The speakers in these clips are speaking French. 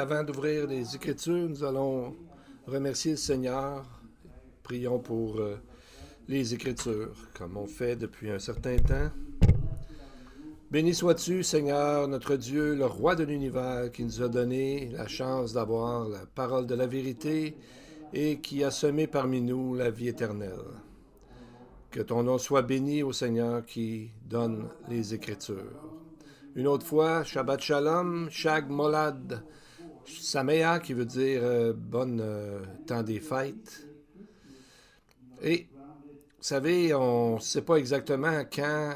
avant d'ouvrir les Écritures, nous allons remercier le Seigneur. Prions pour les Écritures, comme on fait depuis un certain temps. Béni sois-tu, Seigneur, notre Dieu, le roi de l'univers, qui nous a donné la chance d'avoir la parole de la vérité et qui a semé parmi nous la vie éternelle. Que ton nom soit béni au Seigneur qui donne les Écritures. Une autre fois, Shabbat Shalom, Shag Molad Sameach, qui veut dire bonne temps des fêtes. Et vous savez, on ne sait pas exactement quand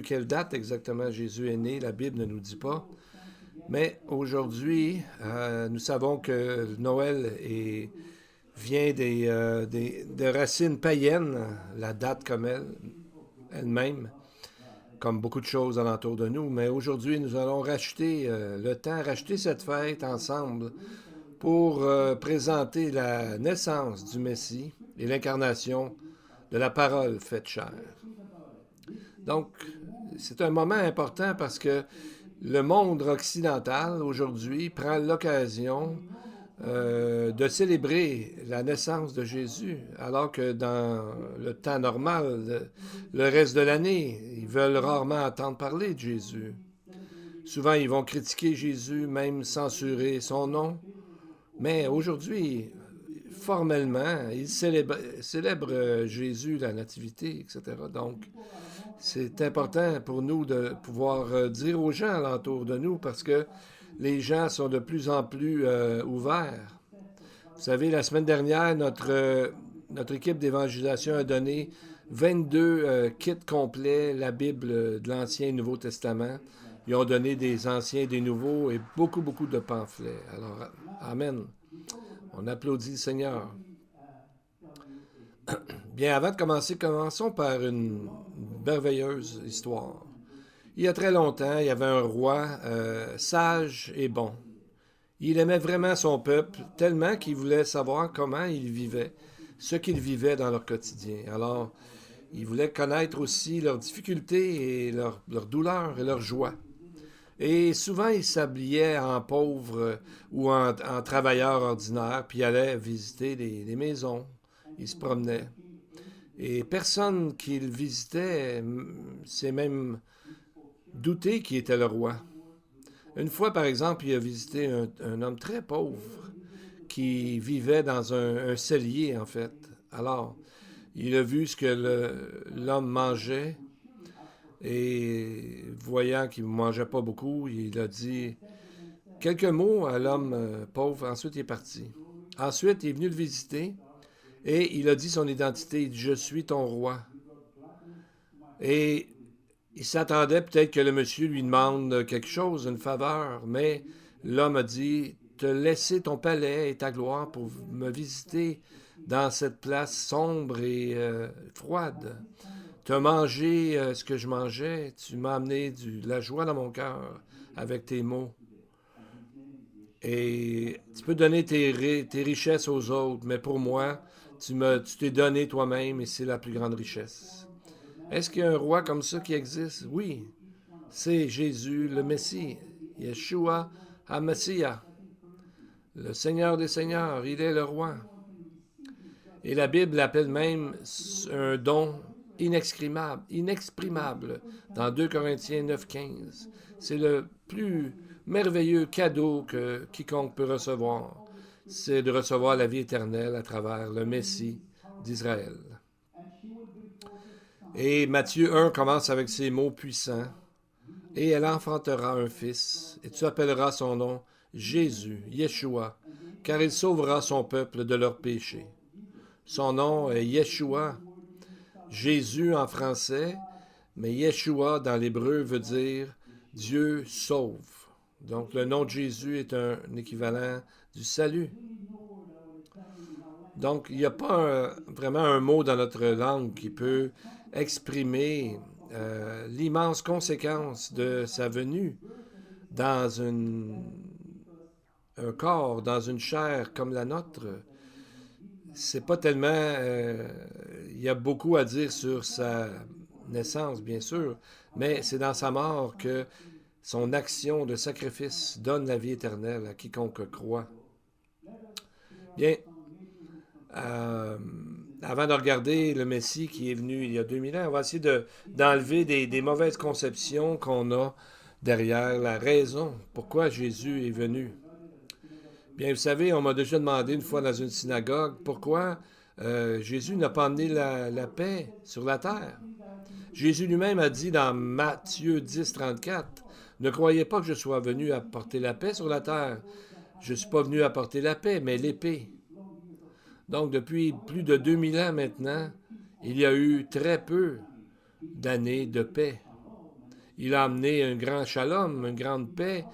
quelle date exactement Jésus est né, la Bible ne nous dit pas. Mais aujourd'hui, nous savons que Noël vient des racines païennes, la date comme elle-même, comme beaucoup de choses alentour de nous. Mais aujourd'hui, nous allons racheter cette fête ensemble pour présenter la naissance du Messie et l'incarnation de la parole faite chair. Donc, c'est un moment important parce que le monde occidental, aujourd'hui, prend l'occasion de célébrer la naissance de Jésus, alors que dans le temps normal, le reste de l'année, ils veulent rarement entendre parler de Jésus. Souvent, ils vont critiquer Jésus, même censurer son nom. Mais aujourd'hui, formellement, ils célèbrent Jésus, la nativité, etc. Donc, c'est important pour nous de pouvoir dire aux gens alentour de nous parce que les gens sont de plus en plus ouverts. Vous savez, la semaine dernière, notre équipe d'évangélisation a donné 22 kits complets, la Bible de l'Ancien et Nouveau Testament. Ils ont donné des anciens et des nouveaux et beaucoup, beaucoup de pamphlets. Alors, amen. On applaudit le Seigneur. Bien, avant de commencer, commençons par une merveilleuse histoire. Il y a très longtemps, il y avait un roi sage et bon. Il aimait vraiment son peuple tellement qu'il voulait savoir comment ils vivaient, ce qu'ils vivaient dans leur quotidien. Alors, il voulait connaître aussi leurs difficultés et leurs douleurs et leurs joies. Et souvent, il s'habillait en pauvre ou en travailleur ordinaire, puis il allait visiter des maisons. Il se promenait. Et personne qui le visitait s'est même douté qu'il était le roi. Une fois, par exemple, il a visité un homme très pauvre qui vivait dans un cellier, en fait. Alors, il a vu ce que l'homme mangeait et voyant qu'il ne mangeait pas beaucoup, il a dit quelques mots à l'homme pauvre. Ensuite, il est parti. Ensuite, il est venu le visiter et il a dit son identité. Il dit « Je suis ton roi ». Et il s'attendait peut-être que le monsieur lui demande quelque chose, une faveur, mais l'homme a dit « Te laisser ton palais et ta gloire pour me visiter dans cette place sombre et froide. Tu as mangé ce que je mangeais, tu m'as amené de la joie dans mon cœur avec tes mots. Et tu peux donner tes richesses aux autres, mais pour moi, tu t'es donné toi-même et c'est la plus grande richesse. » Est-ce qu'il y a un roi comme ça qui existe? Oui, c'est Jésus, le Messie, Yeshua HaMashiach, le Seigneur des Seigneurs, il est le roi. Et la Bible l'appelle même un don inexprimable dans 2 Corinthiens 9,15. C'est le plus merveilleux cadeau que quiconque peut recevoir. C'est de recevoir la vie éternelle à travers le Messie d'Israël. Et Matthieu 1 commence avec ces mots puissants. Et elle enfantera un fils, et tu appelleras son nom Jésus, Yeshua, car il sauvera son peuple de leurs péchés. Son nom est Yeshua, Jésus en français, mais Yeshua dans l'hébreu veut dire Dieu sauve. Donc le nom de Jésus est un équivalent du salut. Donc il n'y a pas vraiment un mot dans notre langue qui peut exprimer l'immense conséquence de sa venue dans un corps, dans une chair comme la nôtre. C'est pas tellement... il y a beaucoup à dire sur sa naissance, bien sûr, mais c'est dans sa mort que son action de sacrifice donne la vie éternelle à quiconque croit. Bien, avant de regarder le Messie qui est venu il y a 2000 ans, on va essayer d'enlever des mauvaises conceptions qu'on a derrière la raison pourquoi Jésus est venu. Bien, vous savez, on m'a déjà demandé une fois dans une synagogue pourquoi Jésus n'a pas amené la paix sur la terre. Jésus lui-même a dit dans Matthieu 10, 34, « Ne croyez pas que je sois venu apporter la paix sur la terre. Je ne suis pas venu apporter la paix, mais l'épée. » Donc, depuis plus de 2000 ans maintenant, il y a eu très peu d'années de paix. Il a amené un grand shalom, une grande paix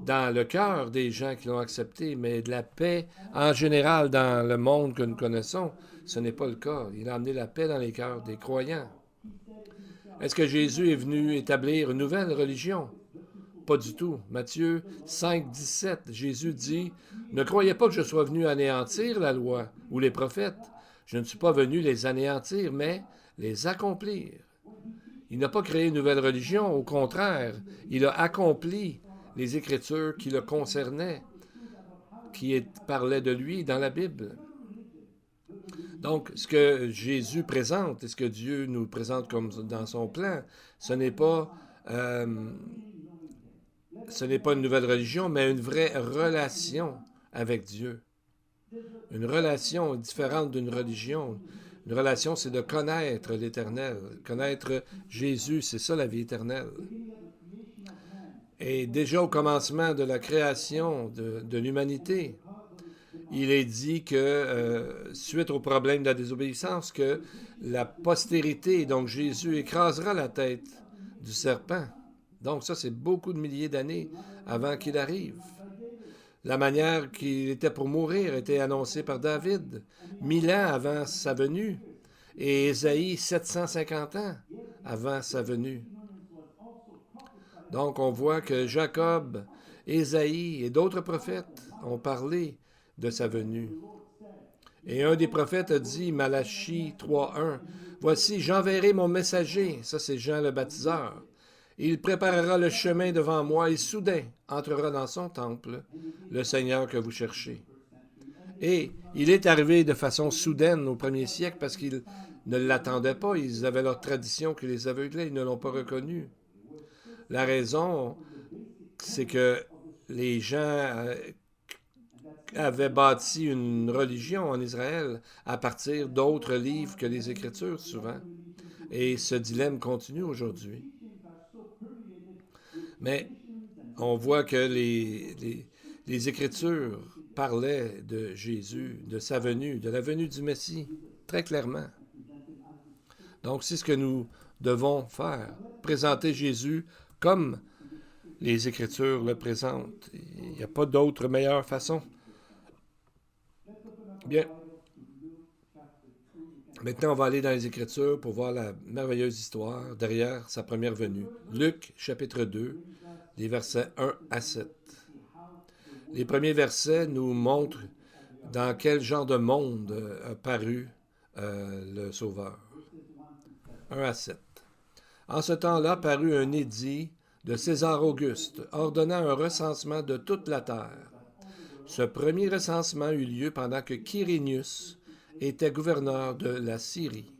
dans le cœur des gens qui l'ont accepté, mais de la paix en général dans le monde que nous connaissons, ce n'est pas le cas. Il a amené la paix dans les cœurs des croyants. Est-ce que Jésus est venu établir une nouvelle religion? Pas du tout. Matthieu 5, 17, Jésus dit, « Ne croyez pas que je sois venu anéantir la loi ou les prophètes. Je ne suis pas venu les anéantir, mais les accomplir. » Il n'a pas créé une nouvelle religion, au contraire, il a accompli les Écritures qui le concernaient, qui parlaient de lui dans la Bible. Donc, ce que Jésus présente et ce que Dieu nous présente comme dans son plan, ce n'est pas une nouvelle religion, mais une vraie relation avec Dieu. Une relation différente d'une religion. Une relation, c'est de connaître l'Éternel. Connaître Jésus, c'est ça la vie éternelle. Et déjà au commencement de la création de l'humanité, il est dit que, suite au problème de la désobéissance, que la postérité, donc Jésus, écrasera la tête du serpent. Donc ça, c'est beaucoup de milliers d'années avant qu'il arrive. La manière qu'il était pour mourir était annoncée par David, 1000 ans avant sa venue, et Ésaïe, 750 ans avant sa venue. Donc on voit que Jacob, Ésaïe et d'autres prophètes ont parlé de sa venue. Et un des prophètes a dit, Malachie 3.1, « Voici, j'enverrai mon messager, ça c'est Jean le baptiseur. Il préparera le chemin devant moi et soudain entrera dans son temple le Seigneur que vous cherchez. » Et il est arrivé de façon soudaine au premier siècle parce qu'ils ne l'attendaient pas, ils avaient leur tradition qui les aveuglait, ils ne l'ont pas reconnu. La raison, c'est que les gens avaient bâti une religion en Israël à partir d'autres livres que les Écritures, souvent. Et ce dilemme continue aujourd'hui. Mais on voit que les Écritures parlaient de Jésus, de sa venue, de la venue du Messie, très clairement. Donc, c'est ce que nous devons faire, présenter Jésus comme les Écritures le présentent. Il n'y a pas d'autre meilleure façon. Bien. Maintenant, on va aller dans les Écritures pour voir la merveilleuse histoire derrière sa première venue. Luc, chapitre 2, les versets 1 à 7. Les premiers versets nous montrent dans quel genre de monde a paru le Sauveur. 1 à 7. En ce temps-là parut un édit de César Auguste, ordonnant un recensement de toute la terre. Ce premier recensement eut lieu pendant que Quirinius était gouverneur de la Syrie.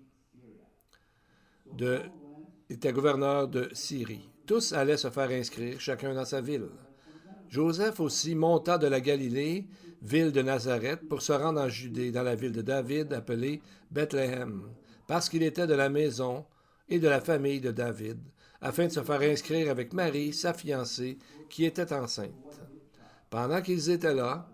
Tous allaient se faire inscrire, chacun dans sa ville. Joseph aussi monta de la Galilée, ville de Nazareth, pour se rendre en Judée, dans la ville de David, appelée Bethléem, parce qu'il était de la maison et de la famille de David, afin de se faire inscrire avec Marie, sa fiancée, qui était enceinte. Pendant qu'ils étaient là,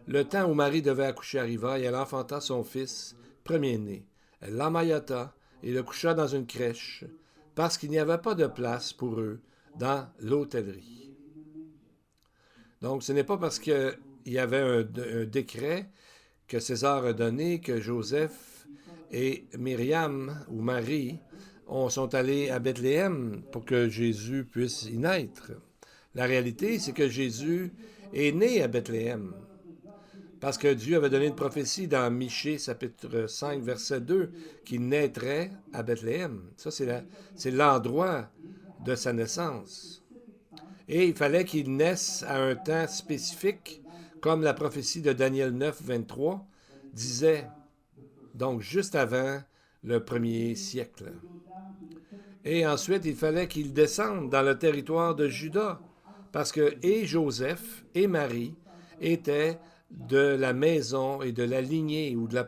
le temps où Marie devait accoucher arriva, et elle enfanta son fils, premier-né. Elle l'emmaillota et le coucha dans une crèche, parce qu'il n'y avait pas de place pour eux dans l'hôtellerie. Donc, ce n'est pas parce qu'il y avait un décret que César a donné que Joseph et Myriam, ou Marie, sont allés à Bethléem pour que Jésus puisse y naître. La réalité, c'est que Jésus est né à Bethléem, parce que Dieu avait donné une prophétie dans Michée, chapitre 5, verset 2, qu'il naîtrait à Bethléem. Ça, c'est l'endroit de sa naissance. Et il fallait qu'ils naissent à un temps spécifique, comme la prophétie de Daniel 9, 23 disait, donc juste avant le premier siècle. Et ensuite, il fallait qu'ils descendent dans le territoire de Juda, parce que et Joseph et Marie étaient de la maison et de la lignée ou de la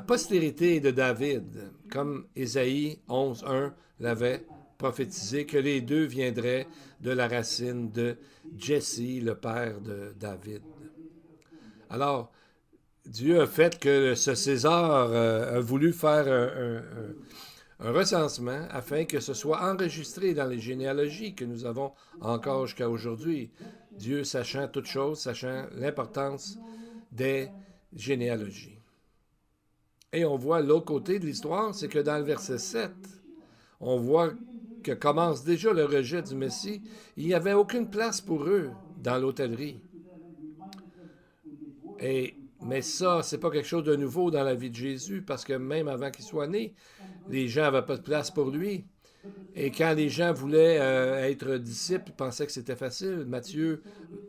postérité de David, comme Ésaïe 11.1 l'avait prophétisé, que les deux viendraient de la racine de Jesse, le père de David. Alors, Dieu a fait que ce César a voulu faire un recensement afin que ce soit enregistré dans les généalogies que nous avons encore jusqu'à aujourd'hui. Dieu sachant toutes choses, sachant l'importance des généalogies. Et on voit l'autre côté de l'histoire, c'est que dans le verset 7, on voit que commence déjà le rejet du Messie. Il n'y avait aucune place pour eux dans l'hôtellerie. Mais ça, c'est pas quelque chose de nouveau dans la vie de Jésus, parce que même avant qu'il soit né, les gens n'avaient pas de place pour lui. Et quand les gens voulaient être disciples, ils pensaient que c'était facile. Matthieu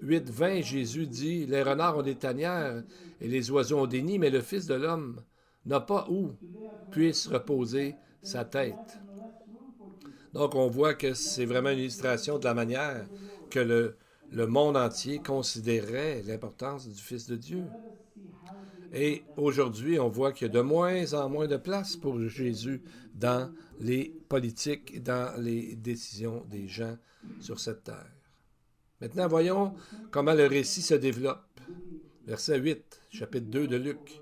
8, 20, Jésus dit, « Les renards ont des tanières et les oiseaux ont des nids, mais le Fils de l'homme n'a pas où puisse reposer sa tête. » Donc on voit que c'est vraiment une illustration de la manière que le monde entier considérait l'importance du Fils de Dieu. Et aujourd'hui, on voit qu'il y a de moins en moins de place pour Jésus dans les politiques, dans les décisions des gens sur cette terre. Maintenant, voyons comment le récit se développe. Verset 8, chapitre 2 de Luc.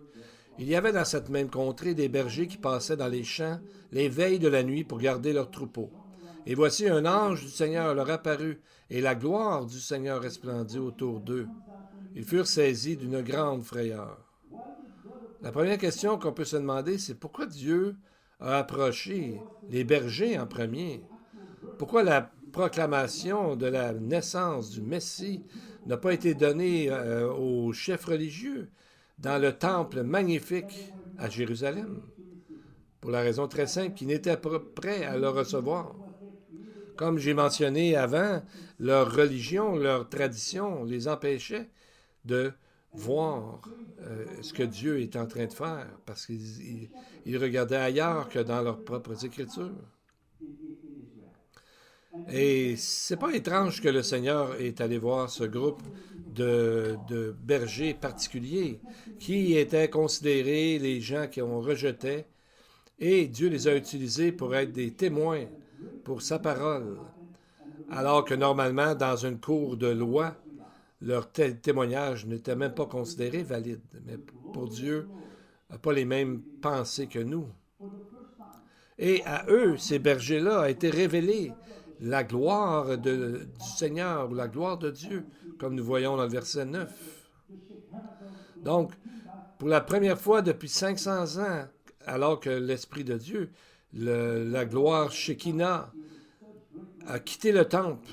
Il y avait dans cette même contrée des bergers qui passaient dans les champs les veilles de la nuit pour garder leurs troupeaux. Et voici un ange du Seigneur leur apparut, et la gloire du Seigneur resplendit autour d'eux. Ils furent saisis d'une grande frayeur. La première question qu'on peut se demander, c'est pourquoi Dieu a approché les bergers en premier? Pourquoi la proclamation de la naissance du Messie n'a pas été donnée aux chefs religieux dans le temple magnifique à Jérusalem? Pour la raison très simple qu'ils n'étaient pas prêts à le recevoir. Comme j'ai mentionné avant, leur religion, leur tradition les empêchait de voir ce que Dieu est en train de faire, parce qu'ils regardaient ailleurs que dans leurs propres Écritures. Et c'est pas étrange que le Seigneur est allé voir ce groupe de bergers particuliers qui étaient considérés les gens qui ont rejeté, et Dieu les a utilisés pour être des témoins pour sa parole, alors que normalement, dans une cour de loi, leur témoignage n'était même pas considéré valide. Mais pour Dieu, n'a pas les mêmes pensées que nous. Et à eux, ces bergers-là, a été révélée la gloire du Seigneur, ou la gloire de Dieu, comme nous voyons dans le verset 9. Donc, pour la première fois depuis 500 ans, alors que l'Esprit de Dieu, la gloire Shekinah, a quitté le temple,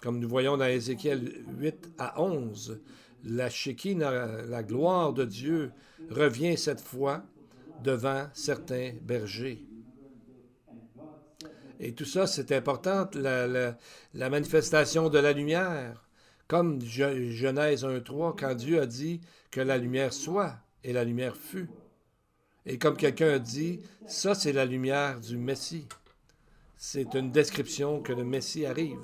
comme nous voyons dans Ézéchiel 8 à 11, la Shekinah, la gloire de Dieu, revient cette fois devant certains bergers. Et tout ça, c'est important, la manifestation de la lumière, comme Genèse 1.3, quand Dieu a dit que la lumière soit, et la lumière fut. Et comme quelqu'un a dit, ça c'est la lumière du Messie. C'est une description que le Messie arrive.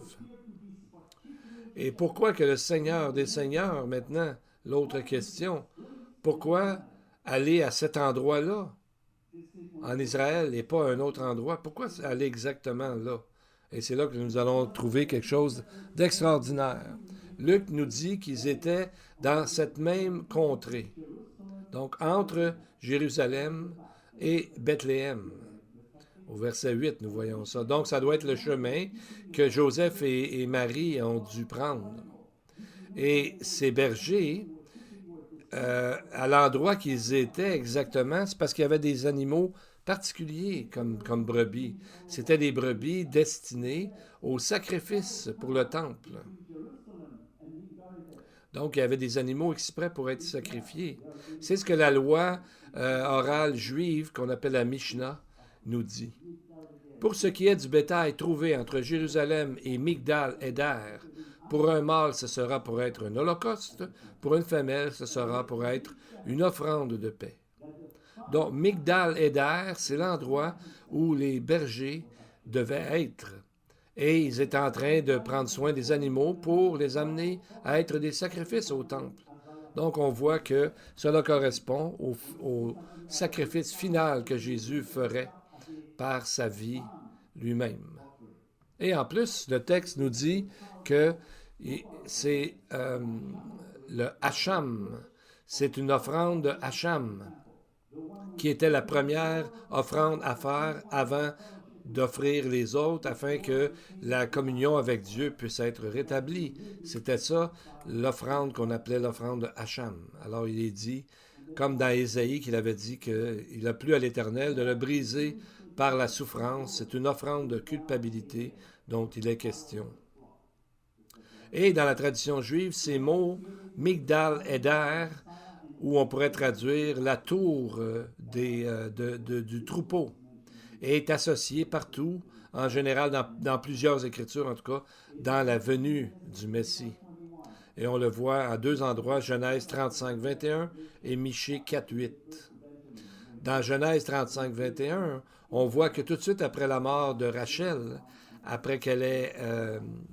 Et pourquoi que le Seigneur des Seigneurs, maintenant, l'autre question, pourquoi aller à cet endroit-là, en Israël, et pas à un autre endroit? Pourquoi aller exactement là? Et c'est là que nous allons trouver quelque chose d'extraordinaire. Luc nous dit qu'ils étaient dans cette même contrée, donc entre Jérusalem et Bethléem. Au verset 8, nous voyons ça. Donc, ça doit être le chemin que Joseph et Marie ont dû prendre. Et ces bergers, à l'endroit qu'ils étaient exactement, c'est parce qu'il y avait des animaux particuliers comme brebis. C'était des brebis destinées au sacrifice pour le temple. Donc, il y avait des animaux exprès pour être sacrifiés. C'est ce que la loi orale juive, qu'on appelle la Mishnah, nous dit. Pour ce qui est du bétail trouvé entre Jérusalem et Migdal-Éder, pour un mâle, ce sera pour être un holocauste, pour une femelle, ce sera pour être une offrande de paix. Donc, Migdal-Éder, c'est l'endroit où les bergers devaient être. Et ils étaient en train de prendre soin des animaux pour les amener à être des sacrifices au temple. Donc, on voit que cela correspond au sacrifice final que Jésus ferait par sa vie lui-même. Et en plus, le texte nous dit que c'est le hacham, c'est une offrande de hacham, qui était la première offrande à faire avant d'offrir les autres afin que la communion avec Dieu puisse être rétablie. C'était ça, l'offrande qu'on appelait l'offrande de Hacham. Alors il est dit, comme dans Ésaïe qu'il avait dit qu'il a plu à l'Éternel de le briser par la souffrance. C'est une offrande de culpabilité dont il est question. Et dans la tradition juive, ces mots, Migdal-Éder, où on pourrait traduire la tour du troupeau, est associé partout, en général dans plusieurs écritures en tout cas, dans la venue du Messie. Et on le voit à deux endroits, Genèse 35, 21 et Michée 4, 8. Dans Genèse 35, 21, on voit que tout de suite après la mort de Rachel, après qu'elle ait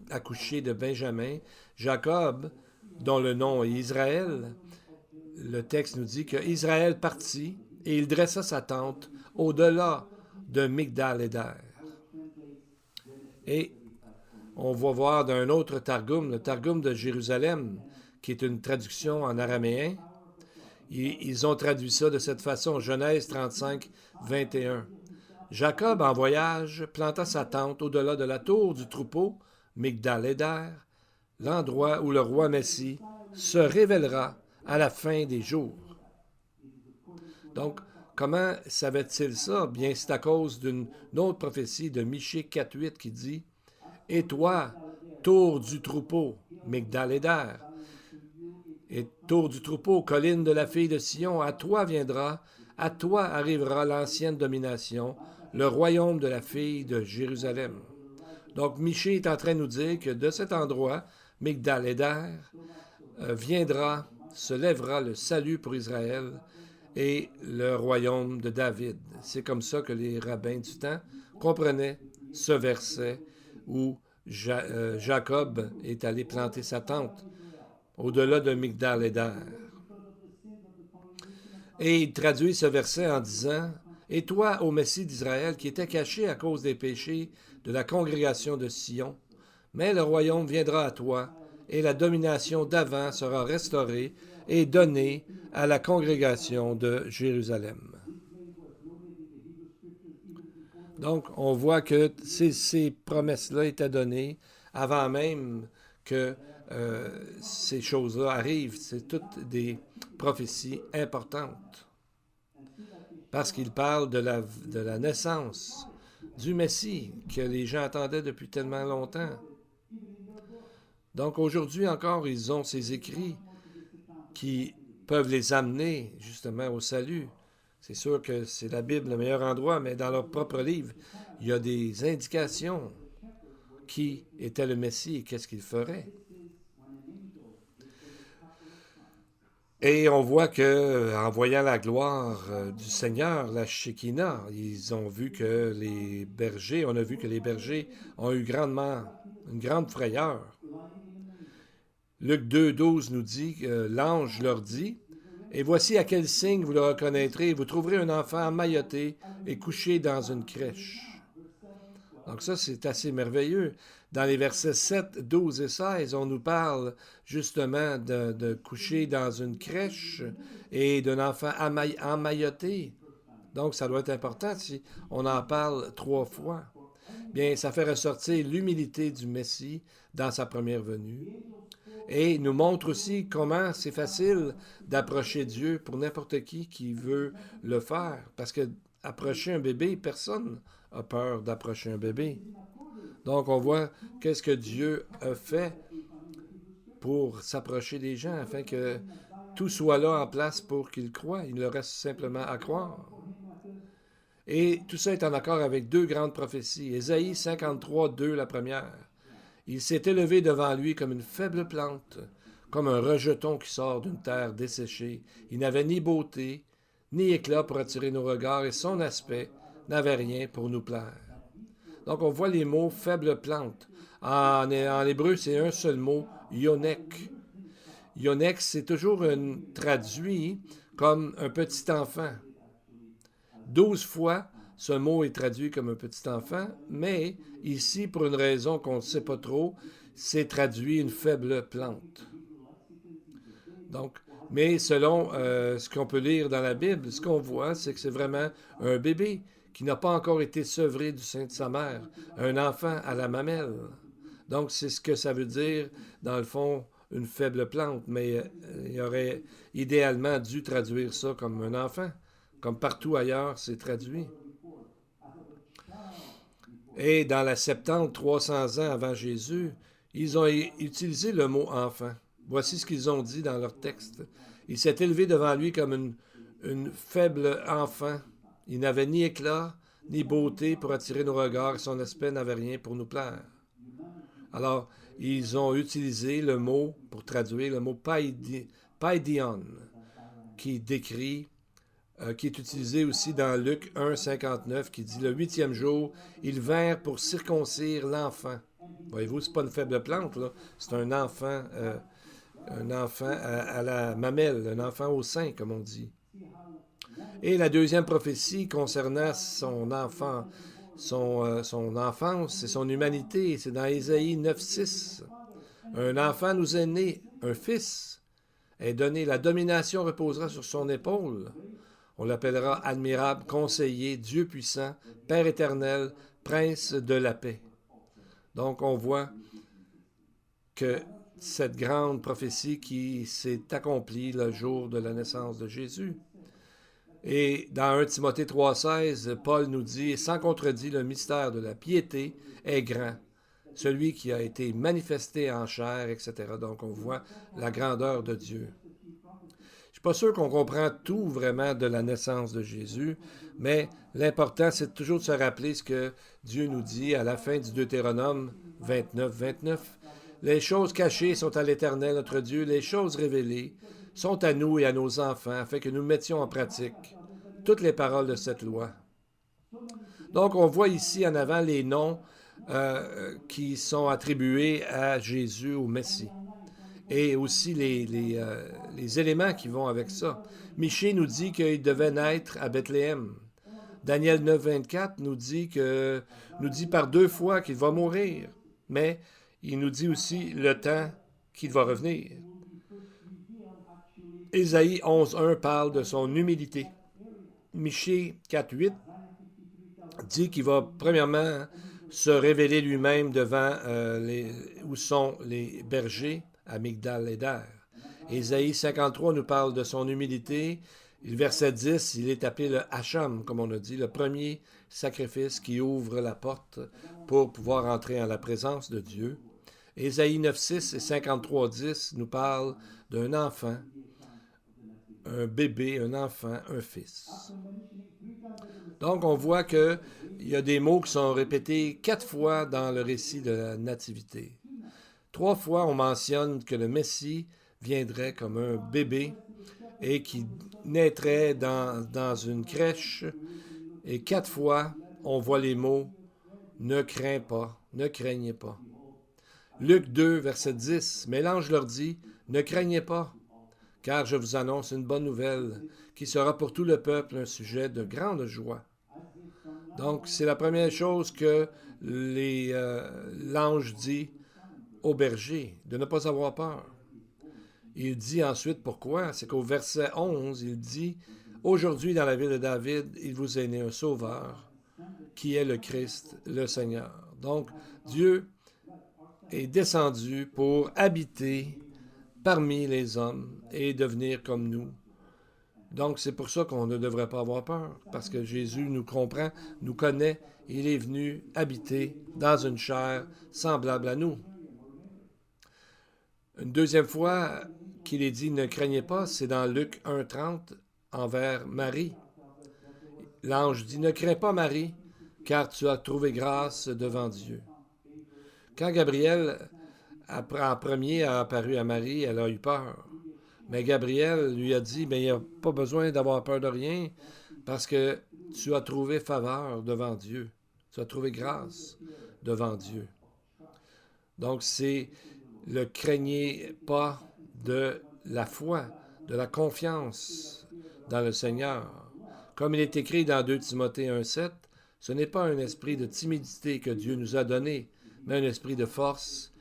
accouché de Benjamin, Jacob, dont le nom est Israël, le texte nous dit qu'Israël partit et il dressa sa tente au-delà de Migdal-Éder. Et on va voir d'un autre Targum, le Targum de Jérusalem, qui est une traduction en araméen. Ils ont traduit ça de cette façon, Genèse 35, 21. Jacob, en voyage, planta sa tente au-delà de la tour du troupeau, Migdal-Éder, l'endroit où le roi Messie se révélera à la fin des jours. Donc, comment savait-il ça? Bien, c'est à cause d'une autre prophétie de Michée 4.8 qui dit « Et toi, tour du troupeau, Migdal-Éder, et tour du troupeau, colline de la fille de Sion, à toi viendra, à toi arrivera l'ancienne domination, le royaume de la fille de Jérusalem. » Donc, Michée est en train de nous dire que de cet endroit, Migdal-Éder, viendra, se lèvera le salut pour Israël et le royaume de David. C'est comme ça que les rabbins du temps comprenaient ce verset où Jacob est allé planter sa tente au-delà de Migdal-Éder. Et il traduit ce verset en disant « Et toi, ô Messie d'Israël, qui était caché à cause des péchés de la congrégation de Sion, mais le royaume viendra à toi, et la domination d'avant sera restaurée et donnée à la congrégation de Jérusalem. » Donc, on voit que ces promesses-là étaient données avant même que ces choses-là arrivent. C'est toutes des prophéties importantes. Parce qu'il parle de la naissance du Messie que les gens attendaient depuis tellement longtemps. Donc aujourd'hui encore, ils ont ces écrits qui peuvent les amener justement au salut. C'est sûr que c'est la Bible le meilleur endroit, mais dans leur propre livre, il y a des indications qui était le Messie et qu'est-ce qu'il ferait. Et on voit que, en voyant la gloire du Seigneur, la Shekinah, ils ont vu que les bergers, on a vu que les bergers ont eu une grande frayeur. Luc 2,12 nous dit que l'ange leur dit « Et voici à quel signe vous le reconnaîtrez, vous trouverez un enfant emmailloté et couché dans une crèche. » Donc ça, c'est assez merveilleux. Dans les versets 7, 12 et 16, on nous parle justement de coucher dans une crèche et d'un enfant emmailloté. Donc ça doit être important si on en parle 3 fois. Bien, ça fait ressortir l'humilité du Messie dans sa première venue. Et nous montre aussi comment c'est facile d'approcher Dieu pour n'importe qui veut le faire. Parce que approcher un bébé, personne a peur d'approcher un bébé. Donc on voit qu'est-ce que Dieu a fait pour s'approcher des gens afin que tout soit là en place pour qu'ils croient. Il leur reste simplement à croire. Et tout ça est en accord avec deux grandes prophéties. Ésaïe 53, 2, la première. Il s'est élevé devant lui comme une faible plante, comme un rejeton qui sort d'une terre desséchée. Il n'avait ni beauté, ni éclat pour attirer nos regards, et son aspect n'avait rien pour nous plaire. Donc on voit les mots faible plante. En hébreu, c'est un seul mot, yonek. Yonek, c'est toujours traduit comme un petit enfant. 12 fois, ce mot est traduit comme un petit enfant, mais ici, pour une raison qu'on ne sait pas trop, c'est traduit une faible plante. Donc, mais selon ce qu'on peut lire dans la Bible, ce qu'on voit, c'est que c'est vraiment un bébé qui n'a pas encore été sevré du sein de sa mère, un enfant à la mamelle. Donc, c'est ce que ça veut dire, dans le fond, une faible plante, mais il aurait idéalement dû traduire ça comme un enfant, comme partout ailleurs, c'est traduit. Et dans la Septante, 300 ans avant Jésus, ils ont utilisé le mot enfant. Voici ce qu'ils ont dit dans leur texte. Il s'est élevé devant lui comme une faible enfant. Il n'avait ni éclat, ni beauté pour attirer nos regards, et son aspect n'avait rien pour nous plaire. Alors, ils ont utilisé le mot, pour traduire, le mot paidion, qui décrit, qui est utilisé aussi dans Luc 1, 59, qui dit « Le 8e jour, ils vinrent pour circoncire l'enfant. » Voyez-vous, c'est pas une faible plante, là. C'est un enfant à la mamelle, un enfant au sein, comme on dit. Et la deuxième prophétie concernant son enfance et son humanité, c'est dans Ésaïe 9, 6. Un enfant nous est né, un fils est donné, la domination reposera sur son épaule. On l'appellera admirable, conseiller, Dieu puissant, Père éternel, prince de la paix. Donc on voit que cette grande prophétie qui s'est accomplie le jour de la naissance de Jésus. Et dans 1 Timothée 3,16, Paul nous dit, sans contredit, le mystère de la piété est grand, celui qui a été manifesté en chair, etc. Donc on voit la grandeur de Dieu. Je ne suis pas sûr qu'on comprend tout vraiment de la naissance de Jésus, mais l'important, c'est toujours de se rappeler ce que Dieu nous dit à la fin du Deutéronome 29, 29. Les choses cachées sont à l'Éternel, notre Dieu, les choses révélées sont à nous et à nos enfants, afin que nous mettions en pratique toutes les paroles de cette loi. Donc, on voit ici en avant les noms qui sont attribués à Jésus, au Messie. Et aussi les éléments qui vont avec ça. Michée nous dit qu'il devait naître à Bethléem. Daniel 9, 24 nous dit par 2 fois qu'il va mourir, mais il nous dit aussi le temps qu'il va revenir. Ésaïe 11, 1 parle de son humilité. Michée 4, 8 dit qu'il va premièrement se révéler lui-même devant où sont les bergers, à Migdal-Éder. Ésaïe 53 nous parle de son humilité. Le verset 10, il est appelé le Hacham, comme on a dit, le premier sacrifice qui ouvre la porte pour pouvoir entrer en la présence de Dieu. Ésaïe 9,6 et 53,10 nous parlent d'un enfant, un bébé, un enfant, un fils. Donc, on voit qu'il y a des mots qui sont répétés 4 fois dans le récit de la Nativité. 3 fois, on mentionne que le Messie viendrait comme un bébé et qui naîtrait dans une crèche. Et 4 fois, on voit les mots « Ne crains pas, ne craignez pas ». Luc 2, verset 10, mais l'ange leur dit « Ne craignez pas, car je vous annonce une bonne nouvelle qui sera pour tout le peuple un sujet de grande joie. » Donc, c'est la première chose que l'ange dit au berger, de ne pas avoir peur. Il dit ensuite pourquoi. C'est qu'au verset 11, il dit « Aujourd'hui, dans la ville de David, il vous est né un sauveur, qui est le Christ, le Seigneur. » Donc, Dieu est descendu pour habiter parmi les hommes et devenir comme nous. Donc, c'est pour ça qu'on ne devrait pas avoir peur, parce que Jésus nous comprend, nous connaît, il est venu habiter dans une chair semblable à nous. Une deuxième fois qu'il est dit « Ne craignez pas », c'est dans Luc 1,30 envers Marie. l'ange dit, « Ne crains pas, Marie, car tu as trouvé grâce devant Dieu. » Quand Gabriel, en premier, a apparu à Marie, elle a eu peur. Mais Gabriel lui a dit, « Il n'y a pas besoin d'avoir peur de rien, parce que tu as trouvé faveur devant Dieu. Tu as trouvé grâce devant Dieu. » Donc, c'est le craignez pas de la foi, de la confiance dans le Seigneur. Comme il est écrit dans 2 Timothée 1,7, ce n'est pas un esprit de timidité que Dieu nous a donné, mais un esprit de force,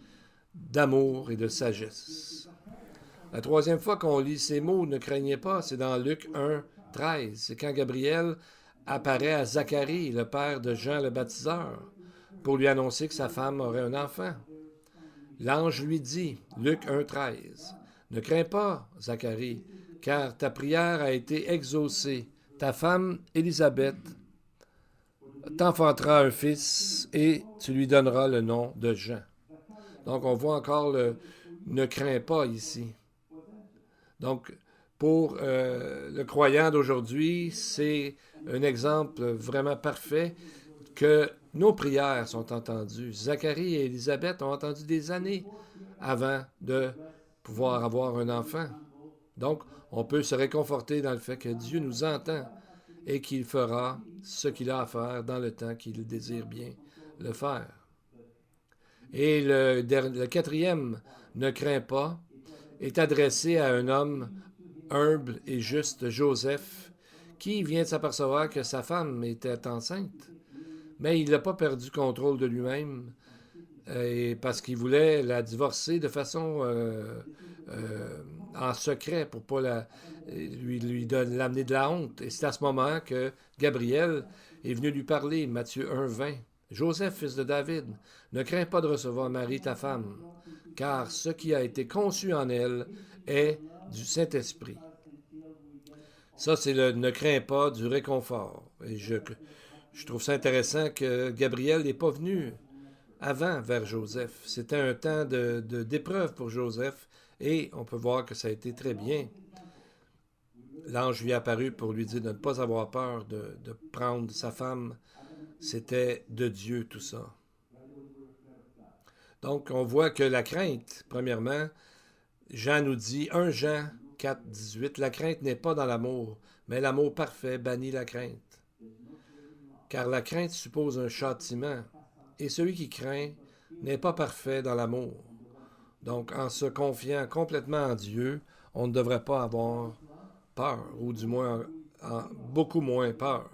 d'amour et de sagesse. La troisième fois qu'on lit ces mots, ne craignez pas, c'est dans Luc 1, 13. C'est quand Gabriel apparaît à Zacharie, le père de Jean le baptiseur, pour lui annoncer que sa femme aurait un enfant. L'ange lui dit, Luc 1, 13, « Ne crains pas, Zacharie, car ta prière a été exaucée. Ta femme, Élisabeth, t'enfantera un fils et tu lui donneras le nom de Jean. » Donc, on voit encore le « ne crains pas » ici. Donc, pour le croyant d'aujourd'hui, c'est un exemple vraiment parfait que nos prières sont entendues. Zacharie et Élisabeth ont attendu des années avant de pouvoir avoir un enfant. Donc, on peut se réconforter dans le fait que Dieu nous entend et qu'il fera ce qu'il a à faire dans le temps qu'il désire bien le faire. Et le quatrième, ne crains pas, est adressé à un homme humble et juste, Joseph, qui vient de s'apercevoir que sa femme était enceinte. Mais il n'a pas perdu contrôle de lui-même parce qu'il voulait la divorcer de façon en secret pour ne pas l'amener de la honte. Et c'est à ce moment que Gabriel est venu lui parler, Matthieu 1, 20. « Joseph, fils de David, ne crains pas de recevoir Marie, ta femme, car ce qui a été conçu en elle est du Saint-Esprit. » Ça, c'est le « ne crains pas » du réconfort. Et je trouve ça intéressant que Gabriel n'est pas venu avant vers Joseph. C'était un temps d'épreuve pour Joseph et on peut voir que ça a été très bien. L'ange lui est apparu pour lui dire de ne pas avoir peur de prendre sa femme. C'était de Dieu tout ça. Donc, on voit que la crainte, premièrement, Jean nous dit, 1 Jean 4, 18, « La crainte n'est pas dans l'amour, mais l'amour parfait bannit la crainte. Car la crainte suppose un châtiment, et celui qui craint n'est pas parfait dans l'amour. » Donc, en se confiant complètement en Dieu, on ne devrait pas avoir peur, ou du moins beaucoup moins peur.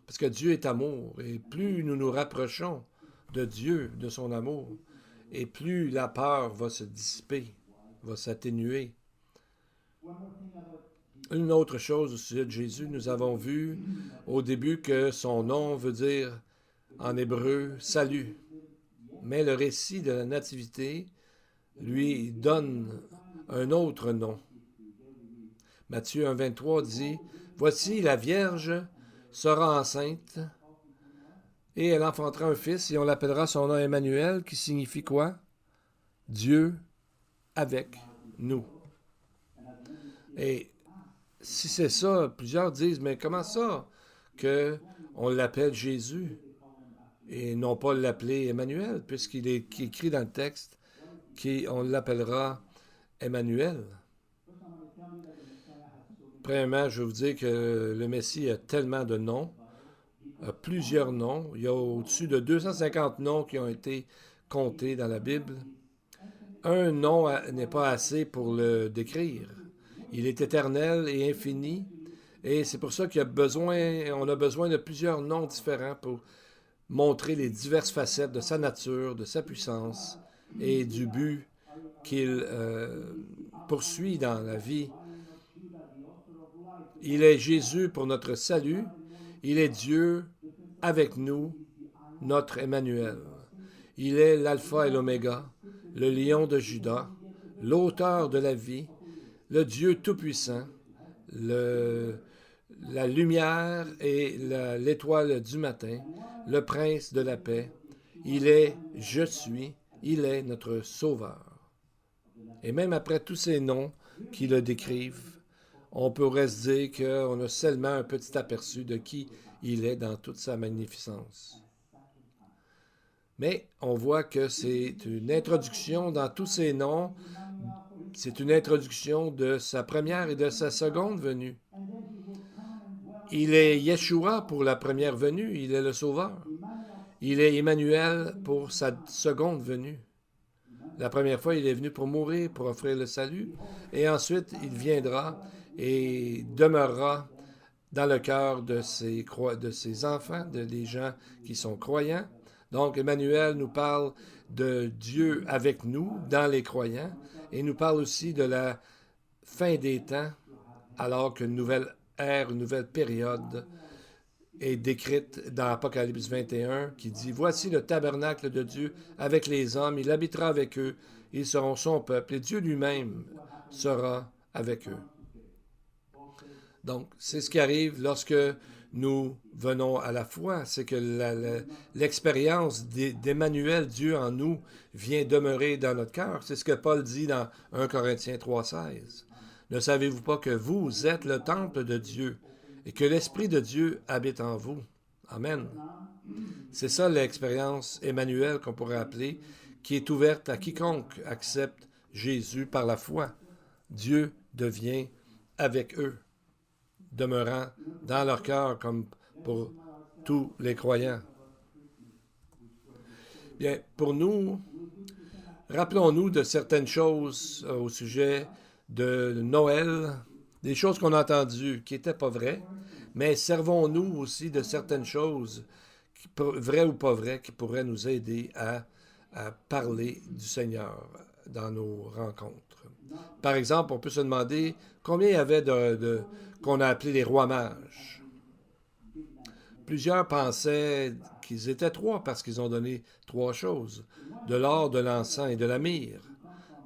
Parce que Dieu est amour, et plus nous nous rapprochons de Dieu, de son amour, et plus la peur va se dissiper, va s'atténuer. Une autre chose au sujet de Jésus, nous avons vu au début que son nom veut dire en hébreu « salut ». Mais le récit de la Nativité lui donne un autre nom. Matthieu 1, 23 dit « Voici la Vierge sera enceinte et elle enfantera un fils et on l'appellera son nom Emmanuel, qui signifie quoi? Dieu avec nous. » Et si c'est ça, plusieurs disent, mais comment ça qu'on l'appelle Jésus et non pas l'appeler Emmanuel, puisqu'il est écrit dans le texte qu'on l'appellera Emmanuel. Premièrement, je vais vous dire que le Messie a tellement de noms, a plusieurs noms. Il y a au-dessus de 250 noms qui ont été comptés dans la Bible. Un nom n'est pas assez pour le décrire. Il est éternel et infini, et c'est pour ça qu'on a besoin de plusieurs noms différents pour montrer les diverses facettes de sa nature, de sa puissance et du but qu'il poursuit dans la vie. Il est Jésus pour notre salut. Il est Dieu avec nous, notre Emmanuel. Il est l'alpha et l'oméga, le lion de Juda, l'auteur de la vie, le Dieu tout-puissant, la lumière et l'étoile du matin, le prince de la paix. Il est « Je suis », il est notre sauveur. Et même après tous ces noms qui le décrivent, on pourrait se dire qu'on a seulement un petit aperçu de qui il est dans toute sa magnificence. Mais on voit que c'est une introduction dans tous ses noms, c'est une introduction de sa première et de sa seconde venue. Il est Yeshua pour la première venue, il est le Sauveur. Il est Emmanuel pour sa seconde venue. La première fois, il est venu pour mourir, pour offrir le salut, et ensuite, il viendra et demeurera dans le cœur de ses enfants, des gens qui sont croyants. Donc, Emmanuel nous parle de Dieu avec nous, dans les croyants, et nous parle aussi de la fin des temps, alors qu'une nouvelle ère, une nouvelle période est décrite dans Apocalypse 21, qui dit « Voici le tabernacle de Dieu avec les hommes, il habitera avec eux, ils seront son peuple, et Dieu lui-même sera avec eux. » Donc, c'est ce qui arrive lorsque nous venons à la foi, c'est que l'expérience d'Emmanuel, Dieu en nous, vient demeurer dans notre cœur. C'est ce que Paul dit dans 1 Corinthiens 3,16. Ne savez-vous pas que vous êtes le temple de Dieu et que l'Esprit de Dieu habite en vous? Amen. C'est ça l'expérience Emmanuel qu'on pourrait appeler, qui est ouverte à quiconque accepte Jésus par la foi. Dieu devient avec eux, demeurant dans leur cœur comme pour tous les croyants. Bien, pour nous, rappelons-nous de certaines choses au sujet de Noël, des choses qu'on a entendues qui n'étaient pas vraies, mais servons-nous aussi de certaines choses, vraies ou pas vraies, qui pourraient nous aider à parler du Seigneur dans nos rencontres. Par exemple, on peut se demander combien il y avait qu'on a appelé les rois mages. Plusieurs pensaient qu'ils étaient 3 parce qu'ils ont donné 3 choses, de l'or, de l'encens et de la myrrhe.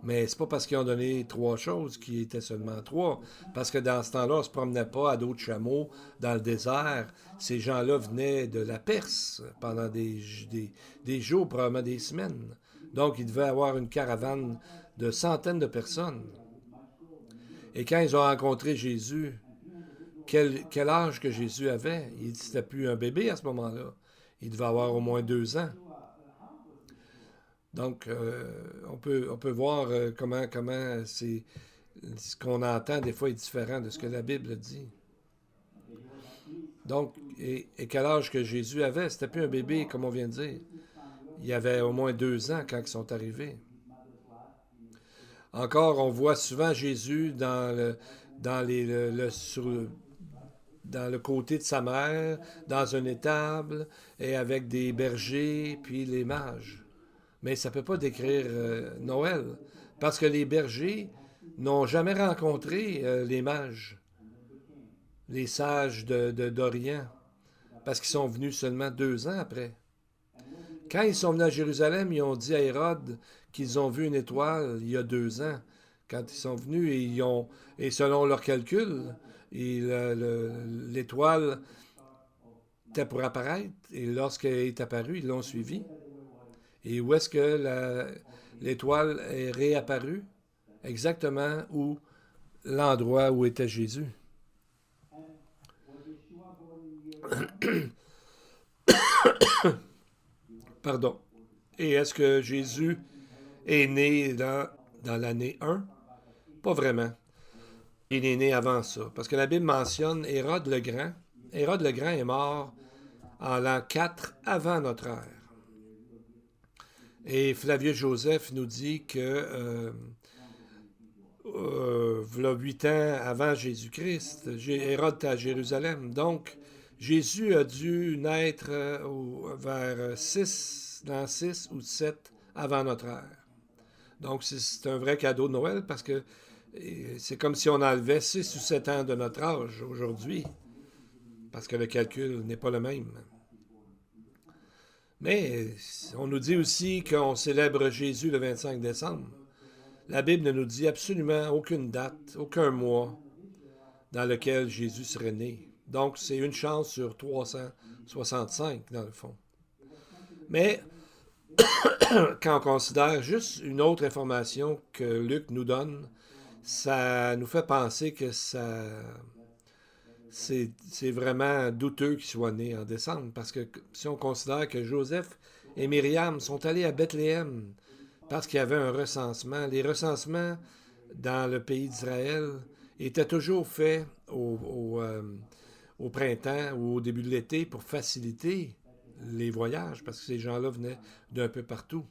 Mais c'est pas parce qu'ils ont donné 3 choses qu'ils étaient seulement 3, parce que dans ce temps-là, on ne se promenait pas à dos de chameau dans le désert. Ces gens-là venaient de la Perse pendant des jours, probablement des semaines. Donc, il devait y avoir une caravane de centaines de personnes. Et quand ils ont rencontré Jésus, quel âge que Jésus avait? Il n'était plus un bébé à ce moment-là. Il devait avoir au moins 2 ans. Donc, on peut voir comment c'est, ce qu'on entend des fois est différent de ce que la Bible dit. Donc, et quel âge que Jésus avait? C'était plus un bébé, comme on vient de dire. Il avait au moins 2 ans quand ils sont arrivés. Encore, on voit souvent Jésus dans le côté de sa mère, dans une étable, et avec des bergers, puis les mages. Mais ça ne peut pas décrire Noël, parce que les bergers n'ont jamais rencontré les mages, les sages d'Orient, parce qu'ils sont venus seulement 2 ans après. Quand ils sont venus à Jérusalem, ils ont dit à Hérode qu'ils ont vu une étoile il y a 2 ans. Quand ils sont venus, et selon leurs calculs, l'étoile était pour apparaître, et lorsqu'elle est apparue, ils l'ont suivie. Et où est-ce que l'étoile est réapparue? Exactement où l'endroit où était Jésus. Pardon. Et est-ce que Jésus est né dans l'année 1? Pas vraiment. Il est né avant ça. Parce que la Bible mentionne Hérode le Grand. Hérode le Grand est mort en l'an 4 avant notre ère. Et Flavius Joseph nous dit que voilà 8 ans avant Jésus-Christ, Hérode était à Jérusalem. Donc, Jésus a dû naître vers 6 ou 7 avant notre ère. Donc, c'est un vrai cadeau de Noël parce que c'est comme si on enlevait 6 ou 7 ans de notre âge aujourd'hui, parce que le calcul n'est pas le même. Mais on nous dit aussi qu'on célèbre Jésus le 25 décembre. La Bible ne nous dit absolument aucune date, aucun mois dans lequel Jésus serait né. Donc, c'est une chance sur 365, dans le fond. Mais, quand on considère juste une autre information que Luc nous donne, ça nous fait penser que c'est vraiment douteux qu'il soit né en décembre, parce que si on considère que Joseph et Myriam sont allés à Bethléem parce qu'il y avait un recensement, les recensements dans le pays d'Israël étaient toujours faits au printemps ou au début de l'été pour faciliter les voyages, parce que ces gens-là venaient d'un peu partout.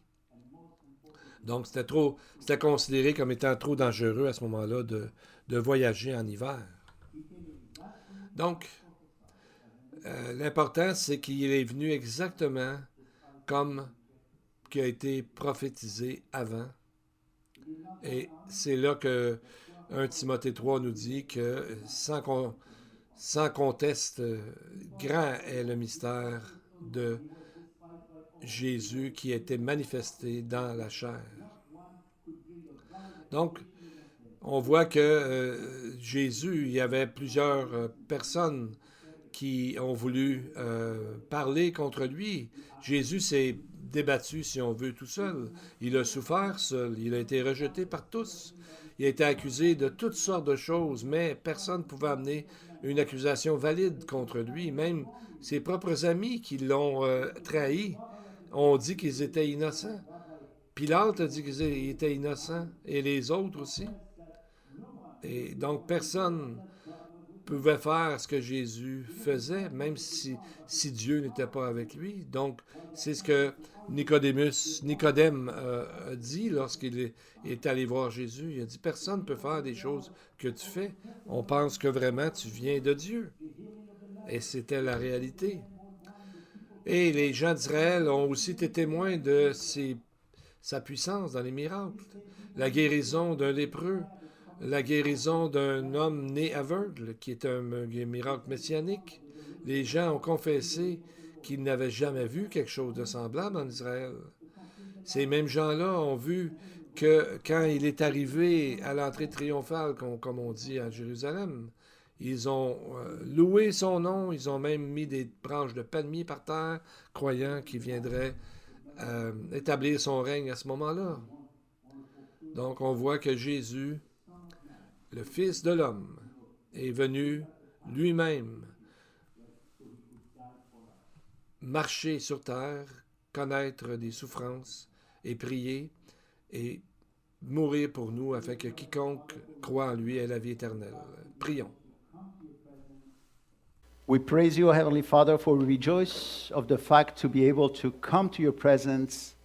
Donc, c'était considéré comme étant trop dangereux à ce moment-là de voyager en hiver. Donc, l'important, c'est qu'il est venu exactement comme qui a été prophétisé avant. Et c'est là que 1 Timothée 3 nous dit que sans conteste, grand est le mystère de Jésus qui a été manifesté dans la chair. Donc, on voit que Jésus, il y avait plusieurs personnes qui ont voulu parler contre lui. Jésus s'est débattu, si on veut, tout seul. Il a souffert seul. Il a été rejeté par tous. Il a été accusé de toutes sortes de choses, mais personne ne pouvait amener une accusation valide contre lui. Même ses propres amis qui l'ont trahi ont dit qu'ils étaient innocents. Pilate a dit qu'ils étaient innocents, et les autres aussi. Et donc, personne pouvait faire ce que Jésus faisait, même si Dieu n'était pas avec lui. Donc, c'est ce que Nicodème a dit lorsqu'il est allé voir Jésus. Il a dit, personne ne peut faire des choses que tu fais. On pense que vraiment tu viens de Dieu. Et c'était la réalité. Et les gens d'Israël ont aussi été témoins de sa puissance dans les miracles. La guérison d'un lépreux, la guérison d'un homme né aveugle, qui est un miracle messianique. Les gens ont confessé qu'ils n'avaient jamais vu quelque chose de semblable en Israël. Ces mêmes gens-là ont vu que quand il est arrivé à l'entrée triomphale, comme on dit à Jérusalem, ils ont loué son nom, ils ont même mis des branches de palmier par terre, croyant qu'il viendrait établir son règne à ce moment-là. Donc on voit que Jésus, le Fils de l'homme, est venu lui-même marcher sur terre, connaître des souffrances et prier et mourir pour nous afin que quiconque croit en lui ait la vie éternelle. Prions. We praise you, Heavenly Father, for we rejoice of the fact to be able to come to your presence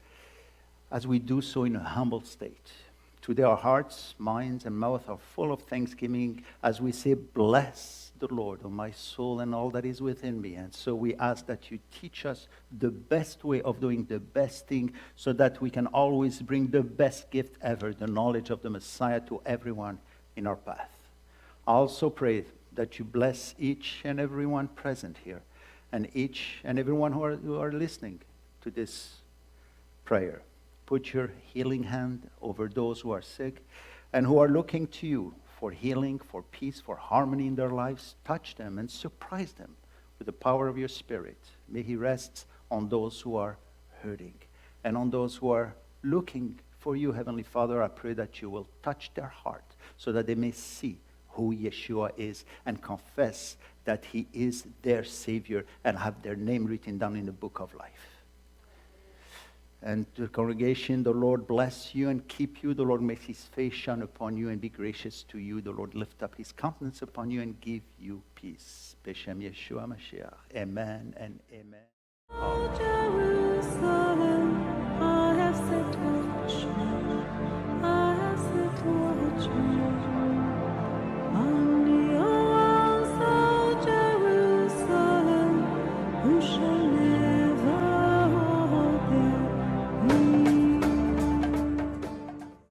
as we do so in a humble state. Today our hearts, minds, and mouth are full of thanksgiving as we say, bless the Lord, O my soul, and all that is within me. And so we ask that you teach us the best way of doing the best thing so that we can always bring the best gift ever, the knowledge of the Messiah, to everyone in our path. I also pray that you bless each and everyone present here and each and everyone who are listening to this prayer. Put your healing hand over those who are sick and who are looking to you for healing, for peace, for harmony in their lives. Touch them and surprise them with the power of your Spirit. May he rest on those who are hurting and on those who are looking for you, Heavenly Father. I pray that you will touch their heart so that they may see who Yeshua is and confess that he is their Savior and have their name written down in the book of life. And to the congregation, the Lord bless you and keep you. The Lord make his face shine upon you and be gracious to you. The Lord lift up his countenance upon you and give you peace. B'Shem Yeshua Mashiach. Amen and amen. Jerusalem.